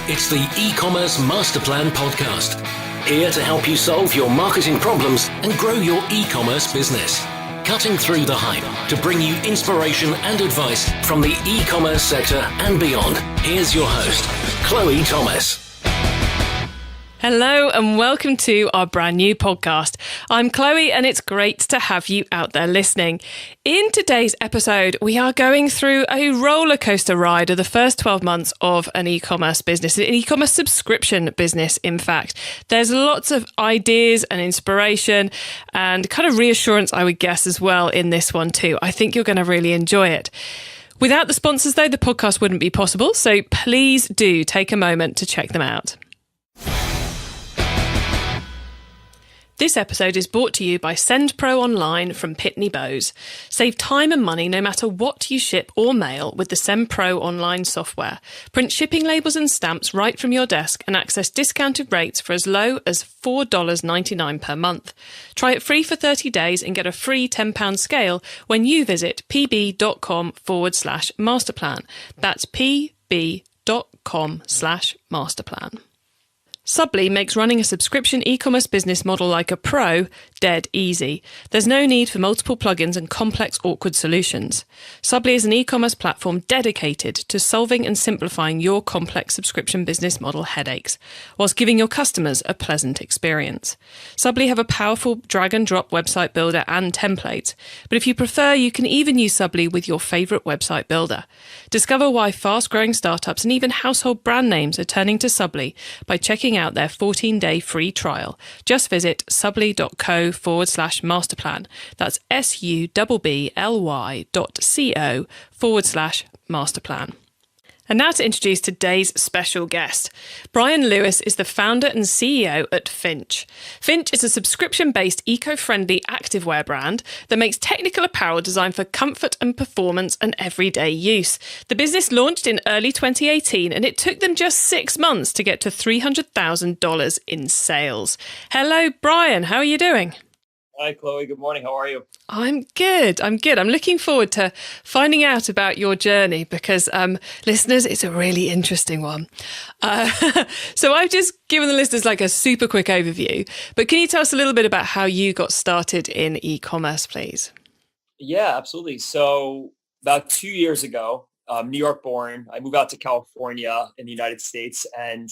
It's the e-commerce master plan podcast. Here to help you solve your marketing problems and grow your e-commerce business. Cutting through the hype to bring you inspiration and advice from the e-commerce sector and beyond. Here's your host, Chloe Thomas. Hello and welcome to our brand new podcast. I'm Chloe and it's great to have you out there listening. In today's episode, we are going through a roller coaster ride of the first 12 months of an e-commerce business, an e-commerce subscription business, in fact. There's lots of ideas and inspiration and kind of reassurance, I would guess, as well in this one too. I think you're going to really enjoy it. Without the sponsors, though, the podcast wouldn't be possible. So please do take a moment to check them out. This episode is brought to you by Send Pro Online from Pitney Bowes. Save time and money no matter what you ship or mail with the Send Pro Online software. Print shipping labels and stamps right from your desk and access discounted rates for as low as $4.99 per month. Try it free for 30 days and get a free £10 scale when you visit pb.com/masterplan. That's pb.com/masterplan. Subbly makes running a subscription e-commerce business model like a pro dead easy. There's no need for multiple plugins and complex, awkward solutions. Subbly is an e-commerce platform dedicated to solving and simplifying your complex subscription business model headaches, whilst giving your customers a pleasant experience. Subbly have a powerful drag-and-drop website builder and templates, but if you prefer, you can even use Subbly with your favourite website builder. Discover why fast-growing startups and even household brand names are turning to Subbly by checking out their 14-day free trial. Just visit subbly.co/masterplan. That's subbly.co/masterplan. And now to introduce today's special guest. Bryan Lewis is the founder and CEO at FINCH. FINCH is a subscription-based, eco-friendly activewear brand that makes technical apparel designed for comfort and performance and everyday use. The business launched in early 2018 and it took them just 6 months to get to $300,000 in sales. Hello, Bryan. How are you doing? Hi, Chloe. Good morning. How are you? I'm good. I'm looking forward to finding out about your journey because, listeners, it's a really interesting one. So I've just given the listeners like a super quick overview, but can you tell us a little bit about how you got started in e-commerce, please? Yeah, absolutely. So about 2 years ago, New York born, I moved out to California in the United States. And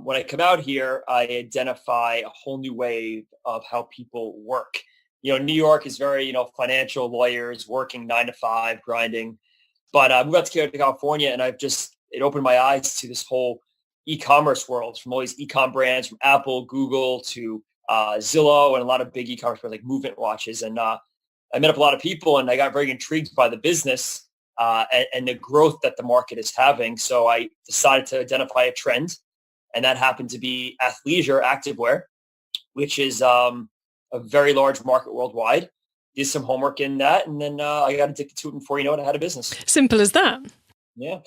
when I come out here, I identify a whole new way of how people work. New York is very, financial lawyers working 9 to 5, grinding. But I moved out to California and it opened my eyes to this whole e-commerce world from all these e-com brands, from Apple, Google to Zillow, and a lot of big e-commerce brands like Movement Watches. And I met up a lot of people and I got very intrigued by the business and the growth that the market is having. So I decided to identify a trend. And that happened to be athleisure activewear, which is a very large market worldwide. Did some homework in that, and then I got addicted to it. And before you know it, I had a business. Simple as that. Yeah.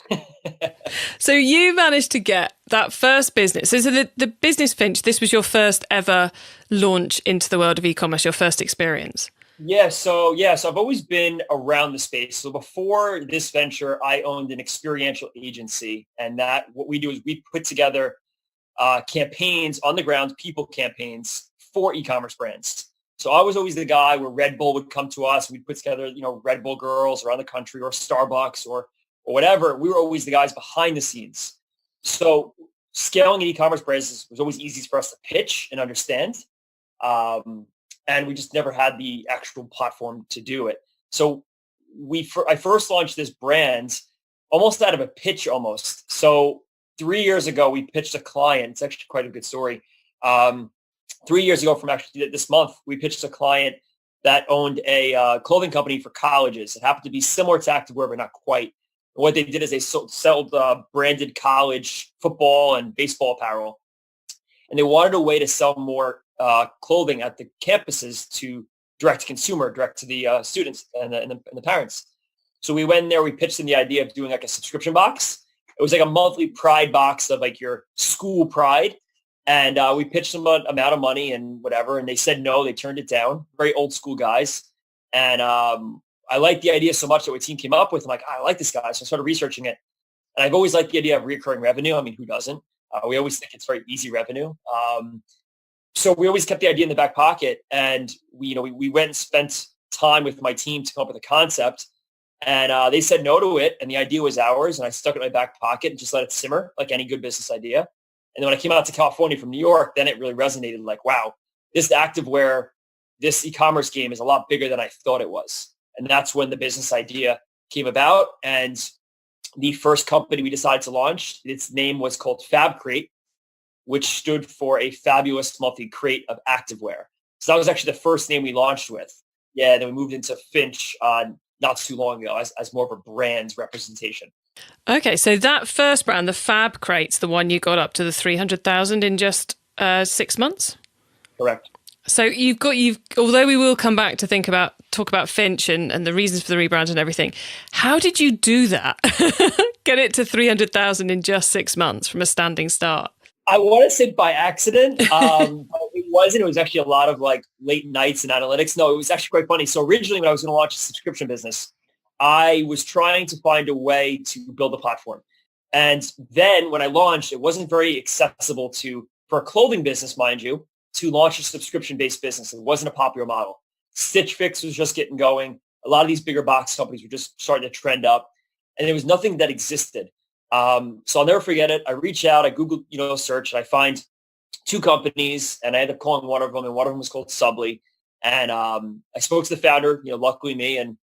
So you managed to get that first business. So the business FINCH, this was your first ever launch into the world of e-commerce, your first experience. Yeah. So I've always been around the space. So before this venture, I owned an experiential agency, and what we do is we put together campaigns on the ground, people campaigns for e-commerce brands. So I was always the guy where Red Bull would come to us. We'd put together, Red Bull girls around the country, or Starbucks or whatever. We were always the guys behind the scenes. So scaling an e-commerce brands was always easy for us to pitch and understand. And we just never had the actual platform to do it. So I first launched this brand almost out of a pitch almost. So 3 years ago, we pitched a client. It's actually quite a good story. 3 years ago from actually this month, we pitched a client that owned a clothing company for colleges. It happened to be similar to activewear, but not quite. And what they did is they sold branded college football and baseball apparel. And they wanted a way to sell more clothing at the campuses to direct to consumer, direct to the students and the parents. So we went in there, we pitched them the idea of doing like a subscription box. It was like a monthly Pride box of like your school Pride. And we pitched them an amount of money and whatever. And they said no, they turned it down. Very old school guys. And I liked the idea so much that my team came up with. I'm like, I like this guy. So I started researching it. And I've always liked the idea of recurring revenue. I mean, who doesn't? We always think it's very easy revenue. So we always kept the idea in the back pocket, and we went and spent time with my team to come up with a concept, and they said no to it, and the idea was ours, and I stuck it in my back pocket and just let it simmer like any good business idea. And then when I came out to California from New York, then it really resonated, like, wow, this activewear, this e-commerce game is a lot bigger than I thought it was. And that's when the business idea came about. And the first company we decided to launch, its name was called Fab Crate, which stood for a fabulous monthly crate of activewear. So that was actually the first name we launched with. Yeah, then we moved into Finch not too long ago as more of a brand representation. Okay, so that first brand, the Fab Crate's the one you got up to the 300,000 in just 6 months? Correct. So although we will come back to talk about Finch and the reasons for the rebrand and everything, how did you do that? Get it to 300,000 in just 6 months from a standing start? I want to say by accident. But it wasn't. It was actually a lot of like late nights and analytics. No, it was actually quite funny. So originally when I was going to launch a subscription business, I was trying to find a way to build a platform. And then when I launched, it wasn't very accessible for a clothing business, mind you, to launch a subscription-based business. It wasn't a popular model. Stitch Fix was just getting going. A lot of these bigger box companies were just starting to trend up, and there was nothing that existed. So I'll never forget it. I reach out, I Google, search, and I find 2 companies, and I ended up calling one of them, and one of them was called Subly. And I spoke to the founder, luckily me, and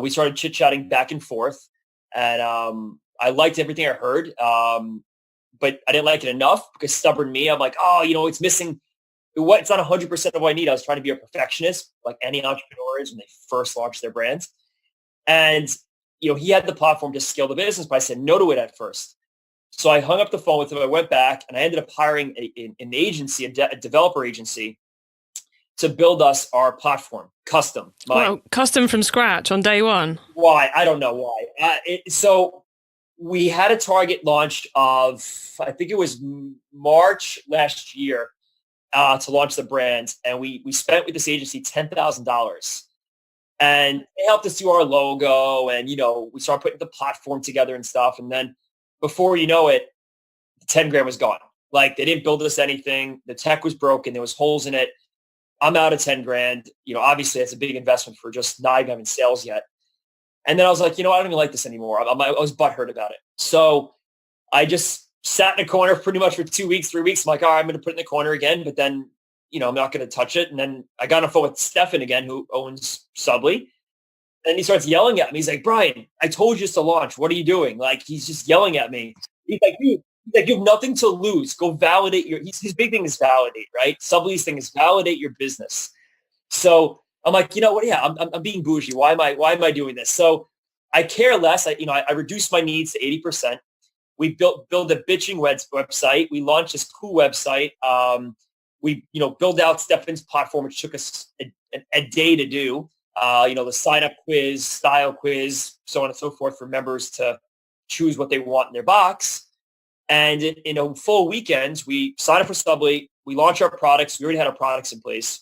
we started chit-chatting back and forth. And I liked everything I heard, but I didn't like it enough because stubborn me, I'm like, it's missing. It's not 100% of what I need. I was trying to be a perfectionist, like any entrepreneur is when they first launch their brands. And, he had the platform to scale the business, but I said no to it at first. So I hung up the phone with him. I went back and I ended up hiring an agency, a developer agency, to build us our platform, custom. Custom from scratch on day one. Why? I don't know why. So we had a target launch of, I think it was March last year, to launch the brand. And we spent with this agency $10,000. And they helped us do our logo. And, we started putting the platform together and stuff. And then before you know it, 10 grand was gone. Like, they didn't build us anything. The tech was broken. There was holes in it. I'm out of 10 grand. Obviously that's a big investment for just not even having sales yet. And then I was like, I don't even like this anymore. I was butthurt about it. So I just sat in a corner pretty much for 2 weeks, 3 weeks. I'm like, all right, I'm going to put it in the corner again, but then, I'm not going to touch it. And then I got on the phone with Stefan again, who owns Subly. And he starts yelling at me. He's like, Bryan, I told you just to launch. What are you doing? Like, he's just yelling at me. He's like, you have nothing to lose. Go validate his big thing is validate, right? Subly's thing is validate your business. So I'm like, you know what? Yeah, I'm being bougie. Why am I doing this? So I care less. I reduced my needs to 80%. We built a bitching website. We launched this cool website. We, build out Stefan's platform, which took us a day to do. The sign up quiz, style quiz, so on and so forth for members to choose what they want in their box. And in a full weekend, we sign up for Subly. We launch our products. We already had our products in place.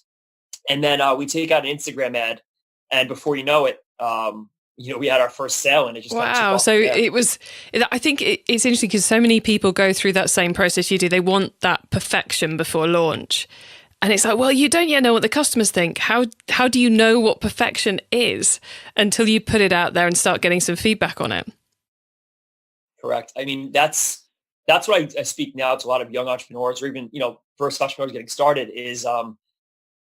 And then we take out an Instagram ad. And before you know it, we had our first sale, and it just wow. So I think it's interesting because so many people go through that same process you do. They want that perfection before launch. And it's like, well, you don't yet know what the customers think. How do you know what perfection is until you put it out there and start getting some feedback on it? Correct. I mean, that's what I speak now to a lot of young entrepreneurs, or even, first entrepreneurs getting started, is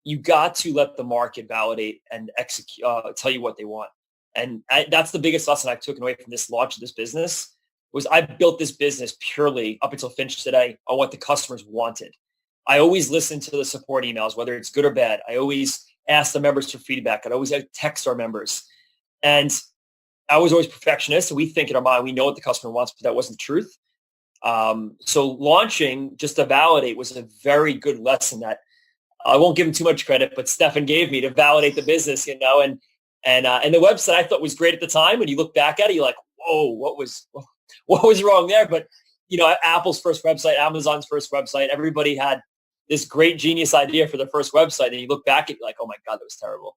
you got to let the market validate and execute, tell you what they want. And that's the biggest lesson I've taken away from this launch of this business, was I built this business purely up until Finch today on what the customers wanted. I always listen to the support emails, whether it's good or bad. I always ask the members for feedback. I'd always text our members. And I was always perfectionist. And we think in our mind, we know what the customer wants, but that wasn't the truth. So launching just to validate was a very good lesson that I won't give him too much credit, but Stefan gave me to validate the business, and the website I thought was great at the time. When you look back at it, you're like, whoa, what was wrong there? But, Apple's first website, Amazon's first website, everybody had this great genius idea for their first website. And you look back at it like, oh my God, that was terrible.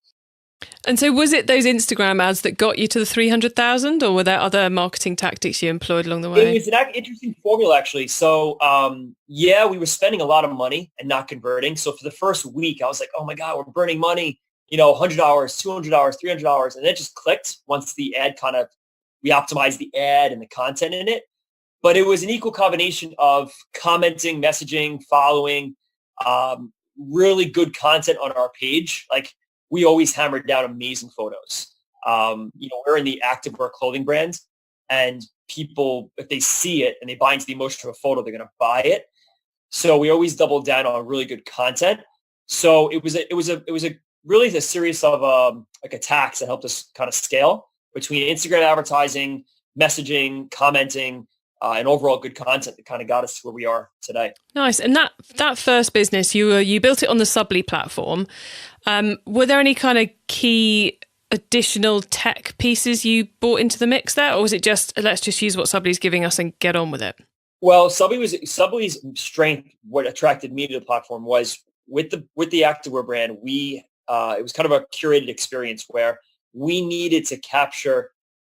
And so was it those Instagram ads that got you to the 300,000, or were there other marketing tactics you employed along the way? It was an interesting formula, actually. So, we were spending a lot of money and not converting. So for the first week, I was like, oh my God, we're burning money, $100, $200, $300. And it just clicked once the ad we optimized the ad and the content in it. But it was an equal combination of commenting, messaging, following, really good content on our page. Like, we always hammered down amazing photos. We're in the activewear clothing brand, and people, if they see it and they buy into the emotion of a photo, they're going to buy it. So we always doubled down on really good content. So it was really a series of attacks that helped us kind of scale between Instagram advertising, messaging, commenting, and overall good content that kind of got us to where we are today. Nice. And that first business, you built it on the Subbly platform. Were there any kind of key additional tech pieces you brought into the mix there, or was it just let's just use what Subbly's giving us and get on with it? Well, Subbly's strength. What attracted me to the platform was with the activewear brand. It was kind of a curated experience where we needed to capture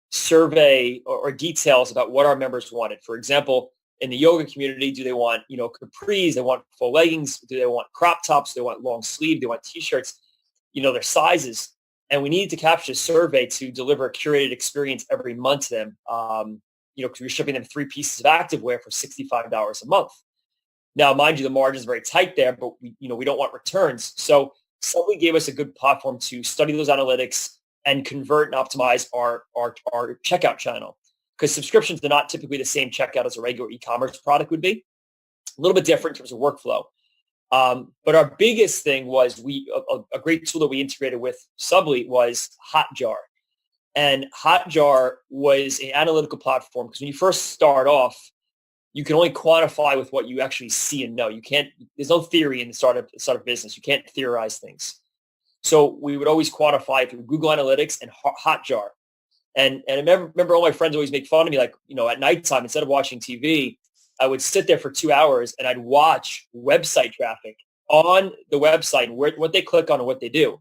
survey or details about what our members wanted. For example, in the yoga community, do they want, capris? They want full leggings? Do they want crop tops? Do they want long sleeve? Do they want t-shirts? Their sizes. And we needed to capture a survey to deliver a curated experience every month to them. Because we're shipping them 3 pieces of activewear for $65 a month. Now, mind you, the margin is very tight there, but we don't want returns. So somebody gave us a good platform to study those analytics and convert and optimize our checkout channel, because subscriptions are not typically the same checkout as a regular e-commerce product would be. A little bit different in terms of workflow. But our biggest thing was a great tool that we integrated with Subbly was Hotjar. And Hotjar was an analytical platform, because when you first start off, you can only quantify with what you actually see and know. There's no theory in the startup business. You can't theorize things. So we would always quantify through Google Analytics and Hotjar. And I remember all my friends always make fun of me, like, at nighttime, instead of watching TV, I would sit there for 2 hours and I'd watch website traffic on the website and what they click on and what they do.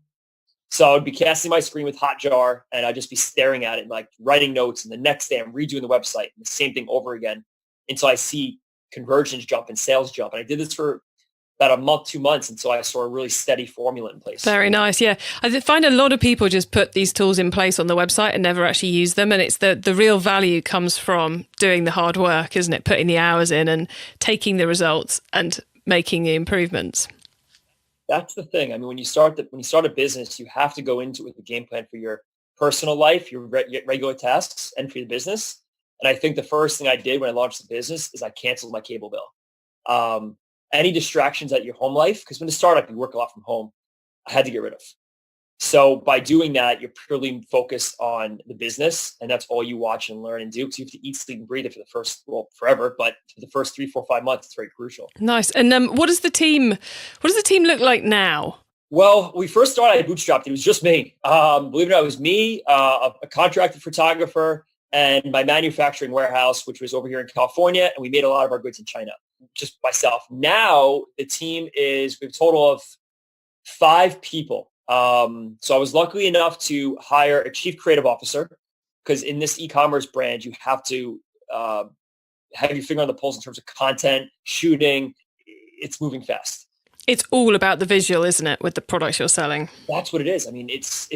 So I would be casting my screen with Hotjar, and I'd just be staring at it and like writing notes. And the next day I'm redoing the website, and the same thing over again until I see conversions jump and sales jump. And I did this for about a month, 2 months. And so I saw a really steady formula in place. Very nice. Yeah. I find a lot of people just put these tools in place on the website and never actually use them. And it's the real value comes from doing the hard work, isn't it? Putting the hours in and taking the results and making the improvements. That's the thing. I mean, when you start a business, you have to go into it with a game plan for your personal life, your regular tasks, and for your business. And I think the first thing I did when I launched the business is I canceled my cable bill. Any distractions at your home life, because when you startup, you work a lot from home, I had to get rid of. So by doing that, you're purely focused on the business, and that's all you watch and learn and do, because you have to eat, sleep, and breathe it for forever, but for the first 3, 4, 5 months, it's very crucial. Nice. And what does the team look like now? Well, we first started, I bootstrapped. It was just me. Believe it or not, it was me, a contracted photographer, and my manufacturing warehouse, which was over here in California, and we made a lot of our goods in China. Just myself. Now the team we have a total of 5 people. So I was lucky enough to hire a chief creative officer, because in this e-commerce brand, you have to have your finger on the pulse in terms of content, shooting. It's moving fast. It's all about the visual, isn't it, with the products you're selling? That's what it is. I mean, it's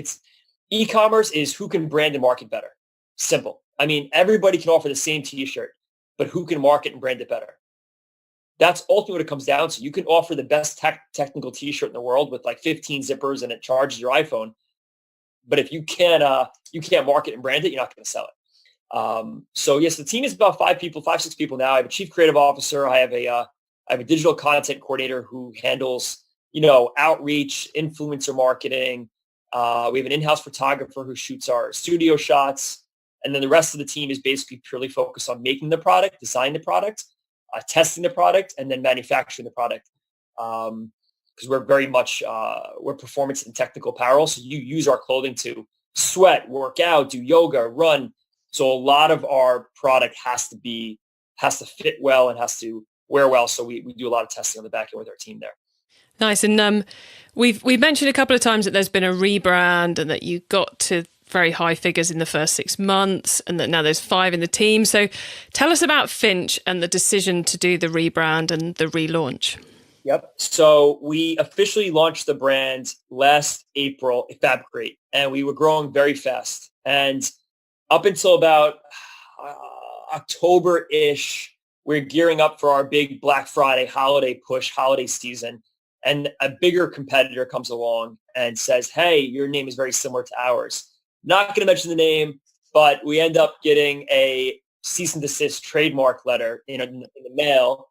e-commerce is who can brand and market better. Simple. I mean, everybody can offer the same t-shirt, but who can market and brand it better? That's ultimately what it comes down to. You can offer the best technical t-shirt in the world with like 15 zippers and it charges your iPhone. But if you can't market and brand it, you're not going to sell it. So yes, the team is about 5 people, 5, 6 people now. I have a chief creative officer. I have a digital content coordinator who handles, outreach, influencer marketing. We have an in-house photographer who shoots our studio shots. And then the rest of the team is basically purely focused on making the product, designing the product, testing the product, and then manufacturing the product. Because we're very much, we're performance and technical apparel. So you use our clothing to sweat, work out, do yoga, run. So a lot of our product has to fit well and has to wear well. So we do a lot of testing on the back end with our team there. Nice. And we've mentioned a couple of times that there's been a rebrand and that you got to very high figures in the first 6 months and that now there's 5 in the team. So tell us about Finch and the decision to do the rebrand and the relaunch. Yep. So we officially launched the brand last April at Fabcrete, and we were growing very fast. And up until about October-ish, we're gearing up for our big Black Friday holiday push, holiday season. And a bigger competitor comes along and says, hey, your name is very similar to ours. Not going to mention the name, but we end up getting a cease and desist trademark letter in the mail.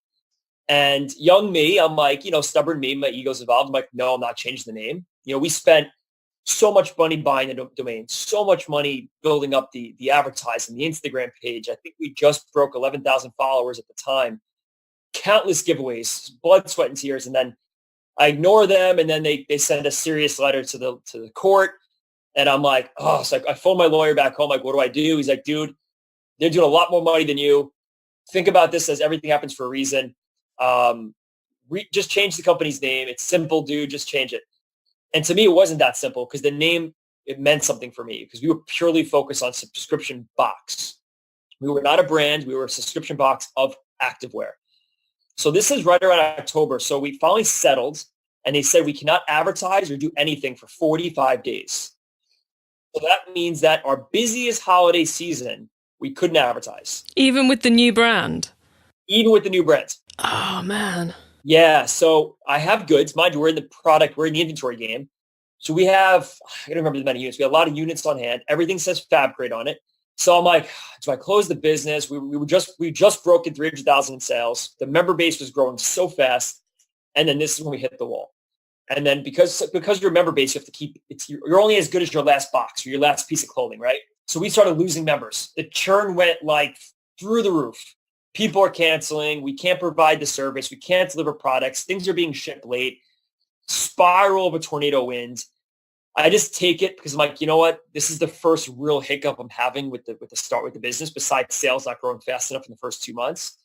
And young me, I'm like, stubborn me, my ego's involved. I'm like, no, I'm not changing the name. We spent so much money buying the domain, so much money building up the advertising, the Instagram page. I think we just broke 11,000 followers at the time. Countless giveaways, blood, sweat, and tears. And then I ignore them, and then they send a serious letter to the court. And I'm like, oh, so I phone my lawyer back home. Like, what do I do? He's like, dude, they're doing a lot more money than you. Think about this as everything happens for a reason. Just change the company's name. It's simple, dude. Just change it. And to me, it wasn't that simple because the name, it meant something for me because we were purely focused on subscription box. We were not a brand. We were a subscription box of activewear. So this is right around October. So we finally settled, and they said we cannot advertise or do anything for 45 days. So that means that our busiest holiday season, we couldn't advertise. Even with the new brand? Even with the new brand. Oh, man. Yeah. So I have goods. Mind you, we're in the inventory game. So we have, I don't remember the many units. We have a lot of units on hand. Everything says Fabcrete on it. So I'm like, do I close the business? We just broke in 300,000 in sales. The member base was growing so fast. And then this is when we hit the wall. And then because you're a member base, you have to keep you're only as good as your last box or your last piece of clothing, right? So we started losing members. The churn went like through the roof. People are canceling. We can't provide the service. We can't deliver products. Things are being shipped late. Spiral of a tornado wind. I just take it because I'm like, you know what? This is the first real hiccup I'm having with the start with the business. Besides sales not growing fast enough in the first 2 months,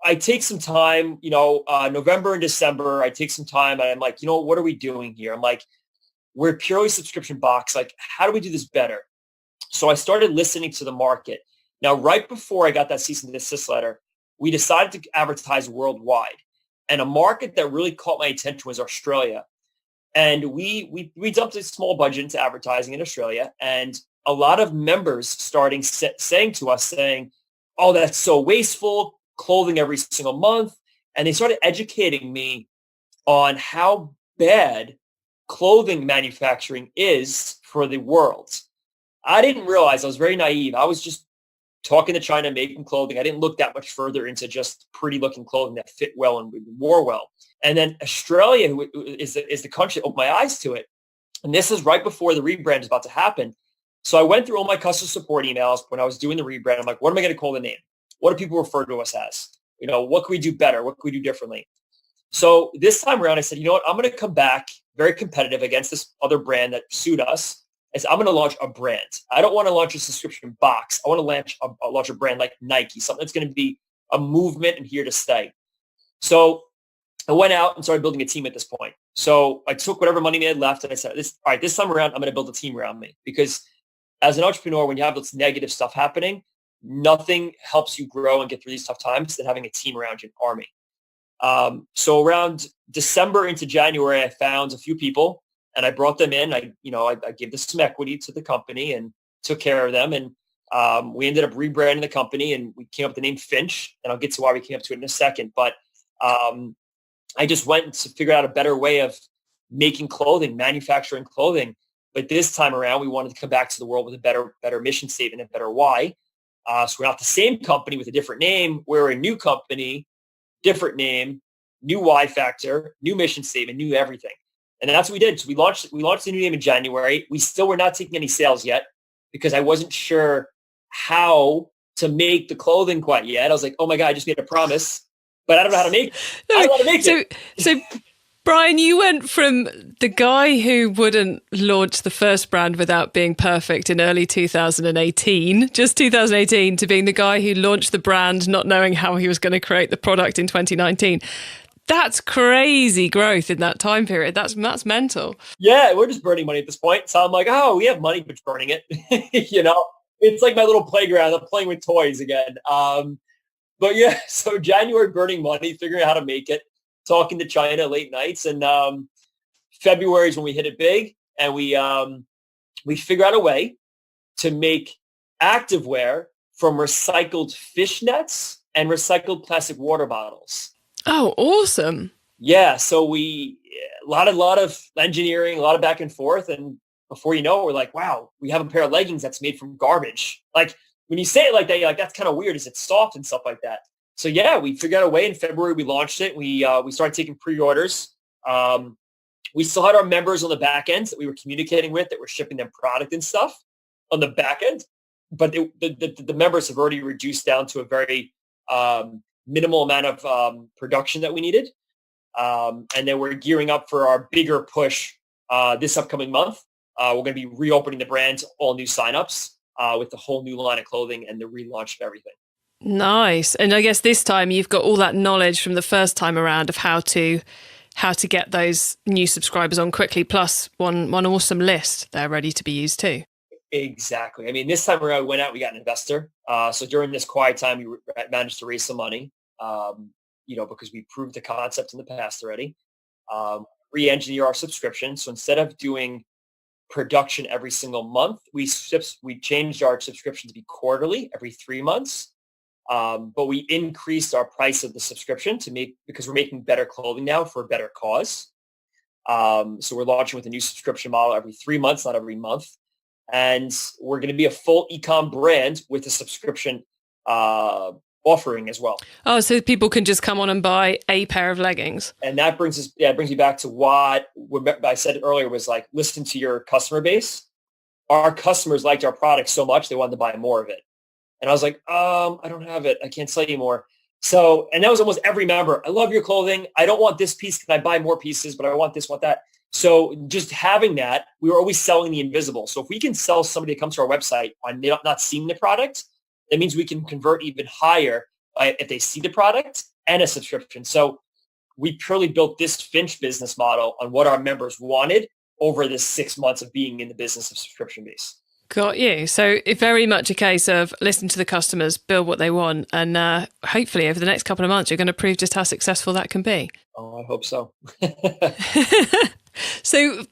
I take some time. November and December, I take some time, and I'm like, what are we doing here? I'm like, we're purely subscription box. Like, how do we do this better? So I started listening to the market. Now, right before I got that cease and desist letter, we decided to advertise worldwide. And a market that really caught my attention was Australia. And we dumped a small budget into advertising in Australia. And a lot of members starting saying to us, oh, that's so wasteful, clothing every single month. And they started educating me on how bad clothing manufacturing is for the world. I didn't realize, I was very naive. I was just talking to China, making clothing. I didn't look that much further into just pretty looking clothing that fit well and wore well. And then Australia, who is the country that opened my eyes to it. And this is right before the rebrand is about to happen. So I went through all my customer support emails when I was doing the rebrand. I'm like, what am I going to call the name? What do people refer to us as? What can we do better? What can we do differently? So this time around, I said, you know what? I'm going to come back very competitive against this other brand that sued us. I'm going to launch a brand. I don't want to launch a subscription box. I want to launch a brand like Nike, something that's going to be a movement and here to stay. So I went out and started building a team at this point. So I took whatever money they had left and I said, this time around, I'm going to build a team around me, because as an entrepreneur, when you have this negative stuff happening, nothing helps you grow and get through these tough times than having a team around you, an army. So around December into January, I found a few people and I brought them in. I gave this some equity to the company and took care of them. And we ended up rebranding the company and we came up with the name Finch, and I'll get to why we came up to it in a second. But I just went to figure out a better way of making clothing, manufacturing clothing. But this time around, we wanted to come back to the world with a better mission statement, a better why. So we're not the same company with a different name. We're a new company, different name, new why factor, new mission statement, new everything. And that's what we did. So we launched the new name in January. We still were not taking any sales yet because I wasn't sure how to make the clothing quite yet. I was like, oh my God, I just made a promise, but I don't know how to make it. I don't know how to make it. So Bryan, you went from the guy who wouldn't launch the first brand without being perfect in early 2018, just 2018, to being the guy who launched the brand not knowing how he was going to create the product in 2019. That's crazy growth in that time period. That's mental. Yeah, we're just burning money at this point. So I'm like, oh, we have money, but burning it. It's like my little playground. I'm playing with toys again. But yeah, so January burning money, figuring out how to make it, talking to China late nights, and February is when we hit it big, and we figure out a way to make activewear from recycled fish nets and recycled plastic water bottles. Oh, awesome. Yeah, so a lot of engineering, a lot of back and forth, and before you know it, we're like, wow, we have a pair of leggings that's made from garbage. Like when you say it like that, you're like, that's kind of weird. Is it soft and stuff like that? So yeah, we figured out a way. In February, we launched it. We started taking pre-orders. We still had our members on the back end that we were communicating with, that were shipping them product and stuff on the back end. But the members have already reduced down to a very minimal amount of production that we needed. And then we're gearing up for our bigger push this upcoming month. We're going to be reopening the brand, all new signups with the whole new line of clothing and the relaunch of everything. Nice. And I guess this time you've got all that knowledge from the first time around of how to get those new subscribers on quickly, plus one awesome list there ready to be used too. Exactly. I mean, this time around, we went out, we got an investor. So during this quiet time, we managed to raise some money, because we proved the concept in the past already. Re-engineer our subscription. So instead of doing production every single month, we changed our subscription to be quarterly, every 3 months. But we increased our price of the subscription because we're making better clothing now for a better cause. So we're launching with a new subscription model every 3 months, not every month. And we're going to be a full e-com brand with a subscription offering as well. Oh, so people can just come on and buy a pair of leggings. And that brings me back to what I said earlier was like, listen to your customer base. Our customers liked our product so much, they wanted to buy more of it. And I was like, I don't have it. I can't sell you more. So, and that was almost every member. I love your clothing. I don't want this piece. Can I buy more pieces? But I want this, want that. So just having that, we were always selling the invisible. So if we can sell somebody that comes to our website on not seeing the product, that means we can convert even higher if they see the product and a subscription. So we purely built this Finch business model on what our members wanted over the 6 months of being in the business of subscription base. Got you. So it's very much a case of listen to the customers, build what they want, and hopefully over the next couple of months, you're going to prove just how successful that can be. Oh, I hope so. So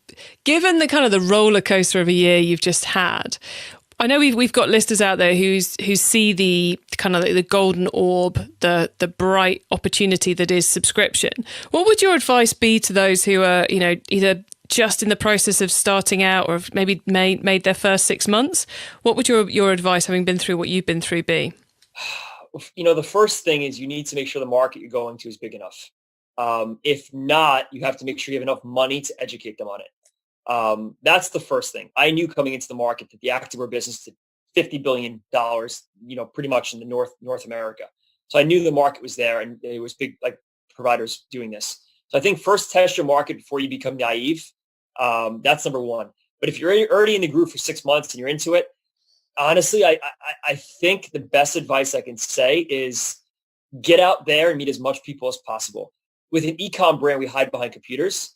given the kind of the roller coaster of a year you've just had, I know we've got listeners out there who see the kind of the golden orb, the bright opportunity that is subscription. What would your advice be to those who are, either just in the process of starting out or have maybe made their first 6 months? What would your advice, having been through what you've been through, be? The first thing is you need to make sure the market you're going to is big enough. If not, you have to make sure you have enough money to educate them on it. That's the first thing. I knew coming into the market that the activewear business did $50 billion, pretty much in the North America. So I knew the market was there and it was big, like providers doing this. So I think first test your market before you become naive. That's number one. But if you're already in the groove for 6 months and you're into it, honestly, I think the best advice I can say is get out there and meet as much people as possible. With an e-com brand, we hide behind computers.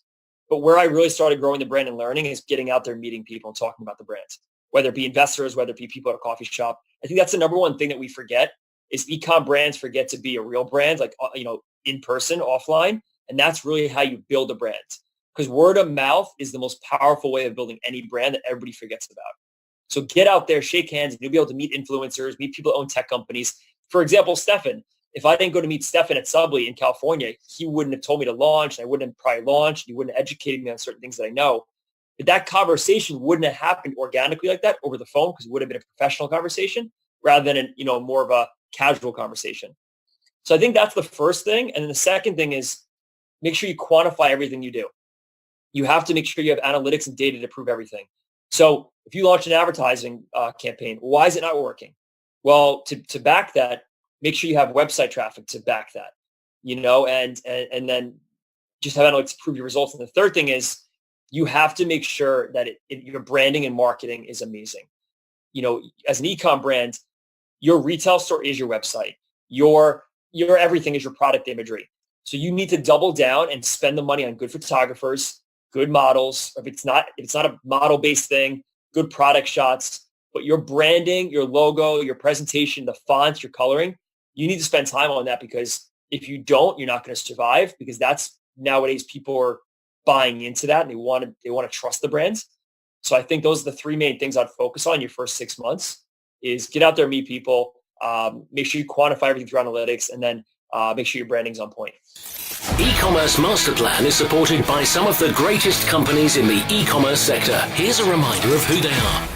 But where I really started growing the brand and learning is getting out there, meeting people and talking about the brand, whether it be investors, whether it be people at a coffee shop. I think that's the number one thing that we forget is e-com brands forget to be a real brand, like, in person, offline. And that's really how you build a brand. Because word of mouth is the most powerful way of building any brand that everybody forgets about. So get out there, shake hands, and you'll be able to meet influencers, meet people that own tech companies. For example, Stefan. If I didn't go to meet Stefan at Subly in California, he wouldn't have told me to launch. And I wouldn't have probably launched. He wouldn't have educated me on certain things that I know. But that conversation wouldn't have happened organically like that over the phone because it would have been a professional conversation rather than more of a casual conversation. So I think that's the first thing. And then the second thing is make sure you quantify everything you do. You have to make sure you have analytics and data to prove everything. So if you launch an advertising campaign, why is it not working? Well, to back that, make sure you have website traffic to back that, and then just have analytics to prove your results. And the third thing is you have to make sure that your branding and marketing is amazing. As an e-com brand, your retail store is your website. Your everything is your product imagery. So you need to double down and spend the money on good photographers, good models. Or if it's not a model-based thing, good product shots. But your branding, your logo, your presentation, the fonts, your coloring, you need to spend time on that, because if you don't, you're not going to survive, because that's nowadays people are buying into that and they want to trust the brands. So I think those are the three main things I'd focus on your first 6 months is get out there, meet people, make sure you quantify everything through analytics, and then make sure your branding's on point. E-commerce Master Plan is supported by some of the greatest companies in the e-commerce sector. Here's a reminder of who they are.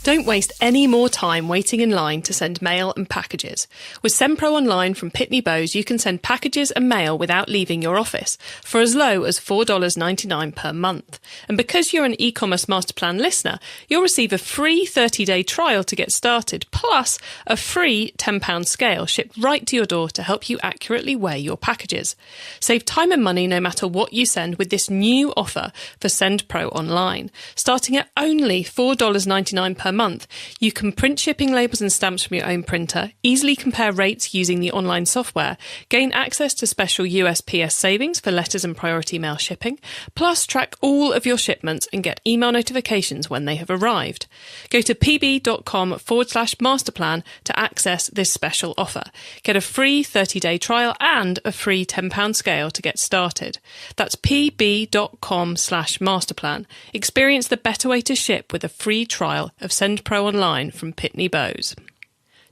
Don't waste any more time waiting in line to send mail and packages. With SendPro Online from Pitney Bowes, you can send packages and mail without leaving your office for as low as $4.99 per month. And because you're an e-commerce master plan listener, you'll receive a free 30-day trial to get started, plus a free £10 scale shipped right to your door to help you accurately weigh your packages. Save time and money no matter what you send with this new offer for SendPro Online. Starting at only $4.99 per month, you can print shipping labels and stamps from your own printer, easily compare rates using the online software, gain access to special USPS savings for letters and priority mail shipping, plus track all of your shipments and get email notifications when they have arrived. Go to pb.com/masterplan to access this special offer. Get a free 30-day trial and a free £10 scale to get started. That's pb.com/masterplan. Experience the better way to ship with a free trial of SendPro Online from Pitney Bowes.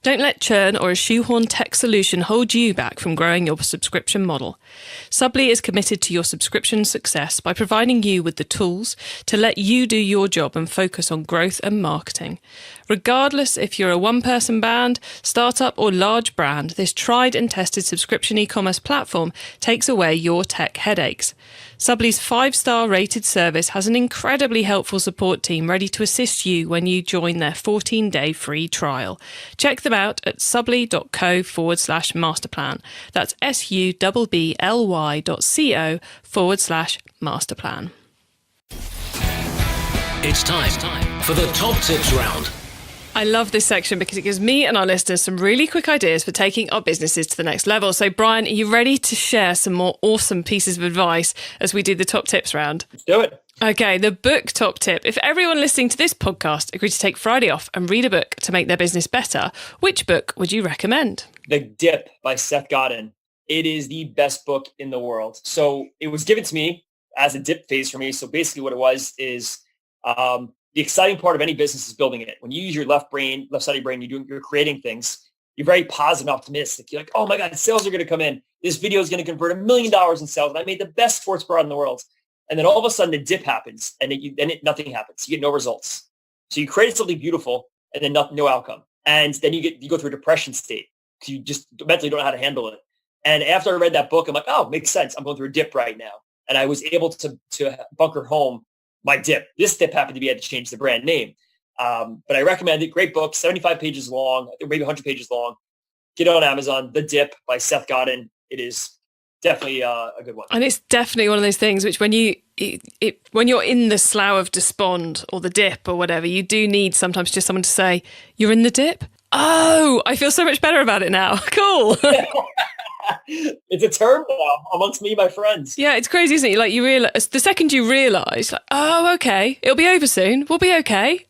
Don't let churn or a shoehorn tech solution hold you back from growing your subscription model. Subbly is committed to your subscription success by providing you with the tools to let you do your job and focus on growth and marketing. Regardless if you're a one-person band, startup or large brand, this tried and tested subscription e-commerce platform takes away your tech headaches. Subbly's 5-star rated service has an incredibly helpful support team ready to assist you when you join their 14-day free trial. Check them out at subbly.co/masterplan. That's subbly.co/masterplan. It's time for the top tips round. I love this section because it gives me and our listeners some really quick ideas for taking our businesses to the next level. So, Bryan, are you ready to share some more awesome pieces of advice as we do the top tips round? Let's do it. Okay, the book top tip. If everyone listening to this podcast agreed to take Friday off and read a book to make their business better, which book would you recommend? The Dip by Seth Godin. It is the best book in the world. So it was given to me as a dip phase for me. So basically what it was is the exciting part of any business is building it. When you use your left side of your brain, you're creating things. You're very positive and optimistic. You're like, oh my God, sales are going to come in. This video is going to convert $1 million in sales. And I made the best sports bra in the world. And then all of a sudden a dip happens and nothing happens. You get no results. So you created something beautiful and then no outcome. And then you go through a depression state because you just mentally don't know how to handle it. And after I read that book, I'm like, oh, makes sense. I'm going through a dip right now. And I was able to bunker home my dip. This dip happened to be I had to change the brand name. But I recommend it. Great book, 75 pages long, maybe 100 pages long. Get it on Amazon. The Dip by Seth Godin. It is definitely a good one. And it's definitely one of those things which when you're in the slough of despond or the dip or whatever, you do need sometimes just someone to say, you're in the dip? Oh, I feel so much better about it now. Cool. It's a term now amongst me and my friends. Yeah, it's crazy, isn't it? Like you realize, the second you realize, like, oh, okay, it'll be over soon. We'll be okay.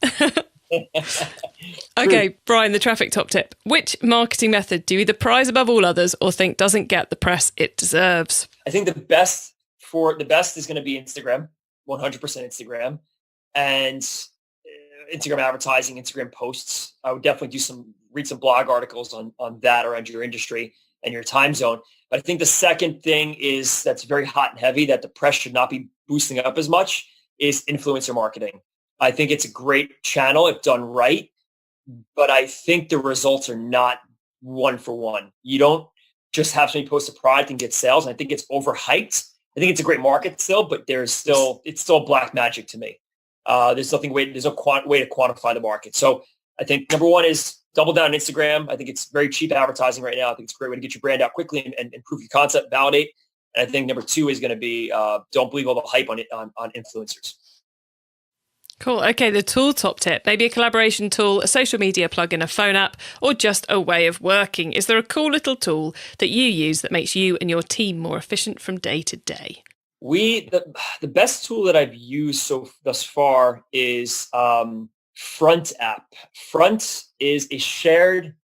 Okay, Bryan, the traffic top tip. Which marketing method do you either prize above all others or think doesn't get the press it deserves? I think the best is going to be Instagram, 100% Instagram, and Instagram advertising, Instagram posts. I would definitely read some blog articles on that around your industry and your time zone. But I think the second thing is that's very hot and heavy that the press should not be boosting up as much is influencer marketing. I think it's a great channel if done right, but I think the results are not one for one. You don't just have somebody post a product and get sales. And I think it's overhyped. I think it's a great market still, but it's still black magic to me. There's no way to quantify the market. So I think number one is double down on Instagram. I think it's very cheap advertising right now. I think it's a great way to get your brand out quickly and improve your concept, validate. And I think number two is going to be don't believe all the hype on influencers. Cool. Okay, the tool top tip. Maybe a collaboration tool, a social media plugin, a phone app, or just a way of working. Is there a cool little tool that you use that makes you and your team more efficient from day to day? The best tool that I've used thus far is Front app. Front is a shared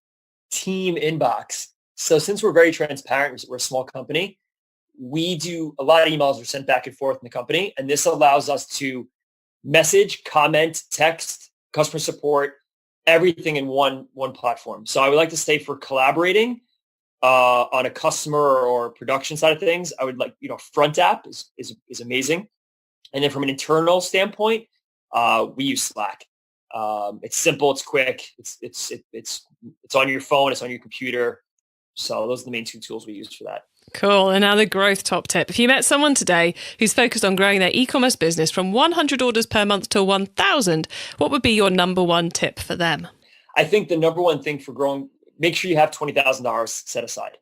team inbox. So since we're very transparent, we're a small company, we do a lot of emails are sent back and forth in the company. And this allows us to message, comment, text, customer support, everything in one platform. So I would like to say for collaborating on a customer or production side of things, I would like, Front app is amazing. And then from an internal standpoint, we use Slack. It's simple, it's quick, it's on your phone, it's on your computer. So those are the main two tools we use for that. Cool. And now the growth top tip. If you met someone today who's focused on growing their e-commerce business from 100 orders per month to 1,000, what would be your number one tip for them? I think the number one thing for growing, make sure you have $20,000 set aside.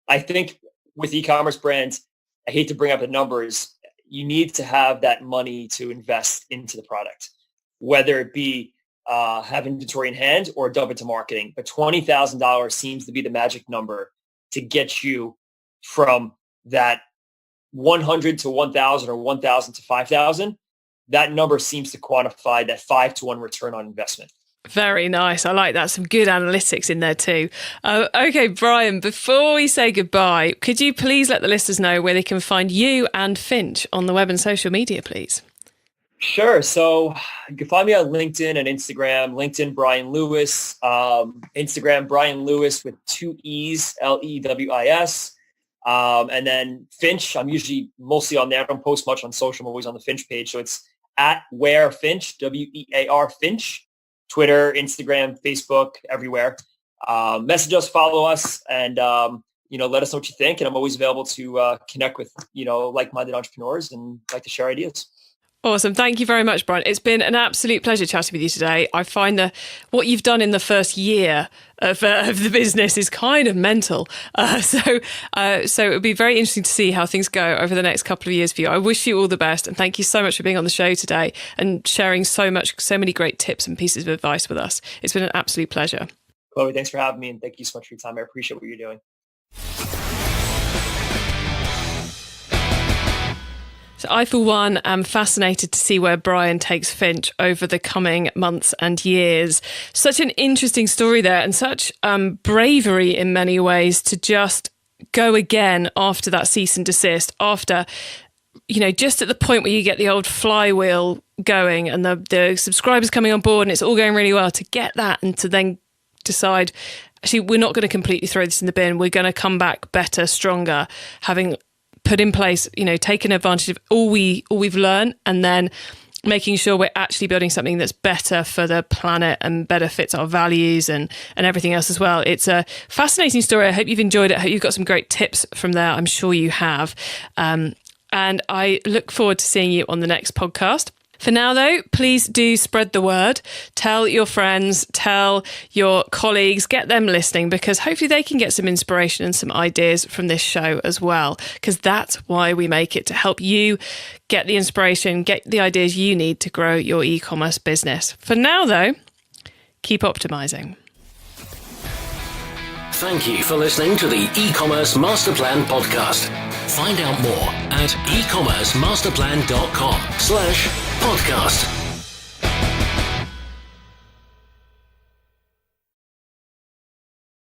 I think with e-commerce brands, I hate to bring up the numbers, you need to have that money to invest into the product, whether it be have inventory in hand or dump it to marketing. But $20,000 seems to be the magic number to get you from that 100 to 1,000 or 1,000 to 5,000. That number seems to quantify that 5-to-1 return on investment. Very nice. I like that. Some good analytics in there too. Okay, Bryan, before we say goodbye, could you please let the listeners know where they can find you and Finch on the web and social media, please? Sure. So you can find me on LinkedIn and Instagram. LinkedIn, Bryan Lewis. Instagram, Bryan Lewis with 2 E's, Lewis. And then Finch, I'm usually mostly on there. I don't post much on social. I'm always on the Finch page. So it's @wear_finch, WEAR Finch, Twitter, Instagram, Facebook, everywhere. Message us, follow us, and let us know what you think. And I'm always available to connect with like-minded entrepreneurs and like to share ideas. Awesome. Thank you very much, Bryan. It's been an absolute pleasure chatting with you today. I find what you've done in the first year of the business is kind of mental. So it would be very interesting to see how things go over the next couple of years for you. I wish you all the best. And thank you so much for being on the show today and sharing so many great tips and pieces of advice with us. It's been an absolute pleasure. Chloe, thanks for having me. And thank you so much for your time. I appreciate what you're doing. So I, for one, am fascinated to see where Bryan takes Finch over the coming months and years. Such an interesting story there, and such bravery in many ways to just go again after that cease and desist, after, just at the point where you get the old flywheel going and the subscribers coming on board and it's all going really well, to get that and to then decide, actually, we're not going to completely throw this in the bin. We're going to come back better, stronger, having put in place, taking advantage of all we've learned, and then making sure we're actually building something that's better for the planet and better fits our values and everything else as well. It's a fascinating story. I hope you've enjoyed it. I hope you've got some great tips from there. I'm sure you have. And I look forward to seeing you on the next podcast. For now, though, please do spread the word. Tell your friends, tell your colleagues, get them listening, because hopefully they can get some inspiration and some ideas from this show as well, because that's why we make it, to help you get the inspiration, get the ideas you need to grow your e-commerce business. For now, though, keep optimizing. Thank you for listening to the E-commerce Master Plan podcast. Find out more at ecommercemasterplan.com/podcast.